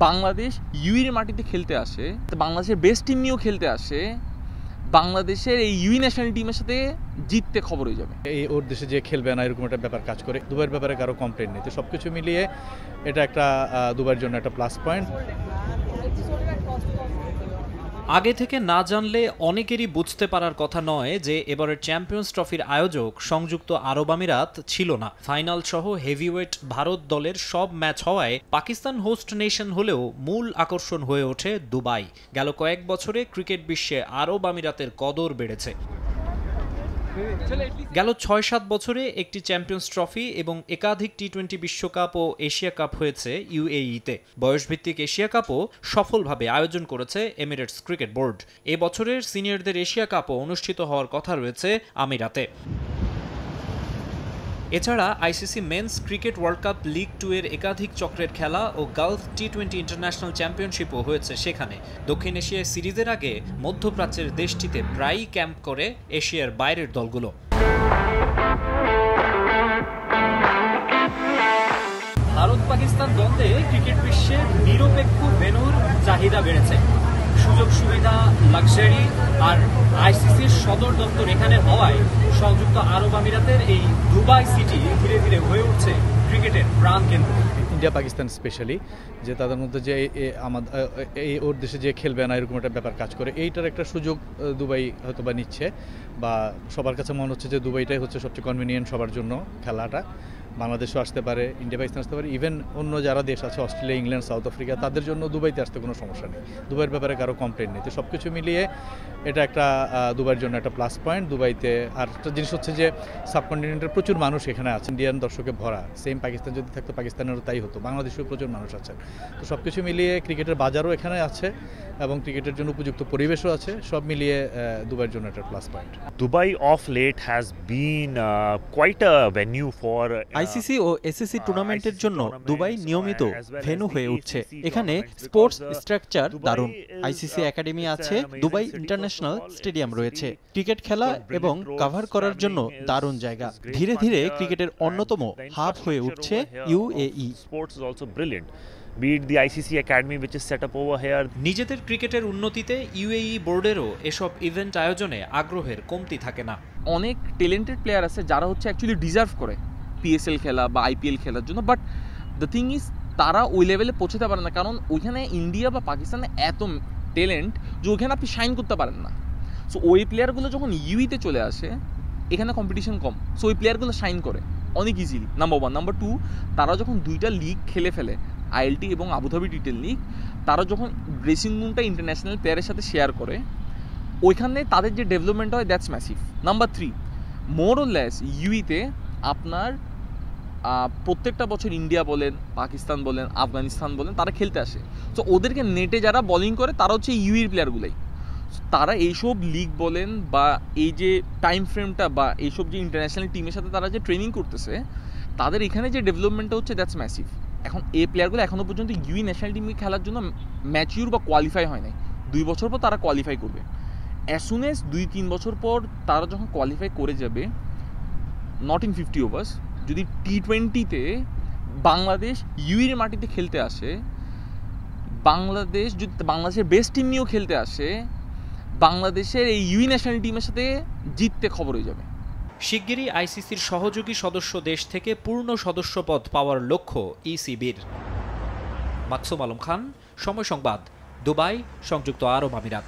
বাংলাদেশ ইউএর মাটিতে খেলতে আসে, বাংলাদেশের বেস্ট টিম নিয়েও খেলতে আসে, বাংলাদেশের এই ইউই ন্যাশনাল টিমের সাথে জিততে খবর হয়ে যাবে। এই ওর দেশে যে খেলবে না এরকম একটা ব্যাপার কাজ করে। দুবাইয়ের ব্যাপারে কারো কমপ্লেন নেই, তো সবকিছু মিলিয়ে এটা একটা দুবাইয়ের জন্য একটা প্লাস পয়েন্ট। আগে থেকে না জানলে অনেকেরই বুঝতে পারার কথা নয় যে এবারের চ্যাম্পিয়ন্স ট্রফির আয়োজক সংযুক্ত আরব আমিরাত ছিল না। ফাইনাল সহ হেভিওয়েট ভারত দলের সব ম্যাচ হওয়ায় পাকিস্তান হোস্ট নেশন হলেও মূল আকর্ষণ হয়ে ওঠে দুবাই। গেল কয়েক বছরে ক্রিকেট বিশ্বে আরব আমিরাতের কদর বেড়েছে। গেল ৬-৭ বছরে একটি চ্যাম্পিয়ন্স ট্রফি এবং একাধিক টি-20 বিশ্বকাপ ও এশিয়া কাপ হয়েছে ইউএইতে। বয়সভিত্তিক এশিয়া কাপও সফলভাবে আয়োজন করেছে এমিরেটস ক্রিকেট বোর্ড। এ বছরের সিনিয়রদের এশিয়া কাপও অনুষ্ঠিত হওয়ার কথা রয়েছে আমিরাতে। এছাড়া ICC men's cricket world cup league 2 এর একাধিক চক্রের খেলা ও গালফ টি-20 ইন্টারন্যাশনাল চ্যাম্পিয়নশিপও হয়েছে সেখানে। দক্ষিণ এশিয়ায় সিরিজের আগে মধ্যপ্রাচ্যের দেশটিতে প্রায়ই ক্যাম্প করে এশিয়ার বাইরের দলগুলো। ভারত পাকিস্তান দ্বন্দ্বে ক্রিকেট বিশ্বে নিরপেক্ষ ভেন্যুর চাহিদা বেড়েছে। সুযোগ সুবিধা, লাক্সারি আর আইসিসির সদর দপ্তর এখানে হওয়ায় সংযুক্ত আরব আমিরাতের এই দুবাই সিটি ধীরে ধীরে হয়ে উঠছে ক্রিকেটের প্রাণকেন্দ্র। ইন্ডিয়া পাকিস্তান স্পেশালি যে তাদের মধ্যে যে এই ওর দেশে যে খেলবে না এরকম একটা ব্যাপার কাজ করে, এইটার একটা সুযোগ দুবাই হয়তো বা নিচ্ছে, বা সবার কাছে মনে হচ্ছে যে দুবাইটাই হচ্ছে সবচেয়ে কনভিনিয়েন্ট সবার জন্য খেলাটা। বাংলাদেশও আসতে পারে, ইন্ডিয়া পাকিস্তান আসতে পারে, ইভেন অন্য যারা দেশ আছে অস্ট্রেলিয়া, ইংল্যান্ড, সাউথ আফ্রিকা, তাদের জন্য দুবাইতে আসতে কোনো সমস্যা নেই। দুবাইয়ের ব্যাপারে কারো কমপ্লেন নেই, তো সব কিছু মিলিয়ে এটা একটা দুবাইয়ের জন্য একটা প্লাস পয়েন্ট। দুবাইতে আর একটা জিনিস হচ্ছে যে সাবকন্টিনেন্টের প্রচুর মানুষ এখানে আছে, ইন্ডিয়ান দর্শকে ভরা। সেম পাকিস্তান যদি থাকতো পাকিস্তানেরও তাই হতো, বাংলাদেশেও প্রচুর মানুষ আছেন। তো সব কিছু মিলিয়ে ক্রিকেটের বাজারও এখানে আছে এবং ক্রিকেটের জন্য উপযুক্ত পরিবেশও আছে, সব মিলিয়ে দুবাইয়ের জন্য একটা plus point. Dubai of late has been quite a venue for ICC ও এসএসসি টুর্নামেন্টের জন্য দুবাই নিয়মিত ভেন্যু হয়ে উঠছে। এখানে স্পোর্টস স্ট্রাকচার দারুণ। আইসিসি একাডেমি আছে, দুবাই ইন্টারন্যাশনাল স্টেডিয়াম রয়েছে। ক্রিকেট খেলা এবং কভার করার জন্য দারুণ জায়গা। ধীরে ধীরে ক্রিকেটের অন্যতম হাব হয়ে উঠছে UAE. Sports is also brilliant. Be it the ICC Academy which is set up over here. নিজেদের ক্রিকেটের উন্নতিতে ইউএই বোর্ডেরও এসব ইভেন্ট আয়োজনে আগ্রহের কমতি থাকে না। অনেক ট্যালেন্টেড প্লেয়ার আছে যারা হচ্ছে অ্যাকচুয়ালি ডিজার্ভ করে পিএসএল খেলা বা আইপিএল খেলার জন্য, বাট দ্য থিং ইজ তারা ওই লেভেলে পৌঁছতে পারে না, কারণ ওইখানে ইন্ডিয়া বা পাকিস্তানে এত ট্যালেন্ট যে ওইখানে আপনি শাইন করতে পারেন না। সো ওই প্লেয়ারগুলো যখন ইউইতে চলে আসে, এখানে কম্পিটিশন কম, সো ওই প্লেয়ারগুলো শাইন করে অনেক ইজিলি, নাম্বার 1। নাম্বার 2, তারা যখন দুইটা লিগ খেলে ফেলে, আইএলটি এবং আবুধাবি টি10 লিগ, তারা যখন ড্রেসিং রুমটা ইন্টারন্যাশনাল প্লেয়ারের সাথে শেয়ার করে, ওইখানে তাদের যে ডেভেলপমেন্ট হয় that's massive. Number 3, more or less ইউইতে আপনার প্রত্যেকটা বছর ইন্ডিয়া বলেন, পাকিস্তান বলেন, আফগানিস্তান বলেন, তারা খেলতে আসে। সো ওদেরকে নেটে যারা বোলিং করে তারা হচ্ছে ইউইর প্লেয়ারগুলোই। তারা এইসব লিগ বলেন বা এই যে টাইম ফ্রেমটা বা এইসব যে ইন্টারন্যাশনাল টিমের সাথে তারা যে ট্রেনিং করতেছে, তাদের এখানে যে ডেভেলপমেন্টটা হচ্ছে দ্যাটস ম্যাসিভ। এখন এই প্লেয়ারগুলো এখনও পর্যন্ত ইউই ন্যাশনাল টিমে খেলার জন্য ম্যাচিউর বা কোয়ালিফাই হয় নাই। 2 বছর পর তারা কোয়ালিফাই করবে। অ্যাজ সুন এজ 2-3 বছর পর তারা যখন কোয়ালিফাই করে যাবে, নট ইন 50 ওভার্স, যদি টি-20তে বাংলাদেশ ইউইর মাটিতে খেলতে আসে, বাংলাদেশ যদি বাংলাদেশের বেস্ট টিম নিয়েও খেলতে আসে, বাংলাদেশের এই ইউই ন্যাশনাল টিমের সাথে জিততে খবর হয়ে যাবে। শিগগিরই আইসিসির সহযোগী সদস্য দেশ থেকে পূর্ণ সদস্যপদ পাওয়ার লক্ষ্য ইসিবির। মাকসুম আলম খান, সময় সংবাদ, দুবাই, সংযুক্ত আরব আমিরাত।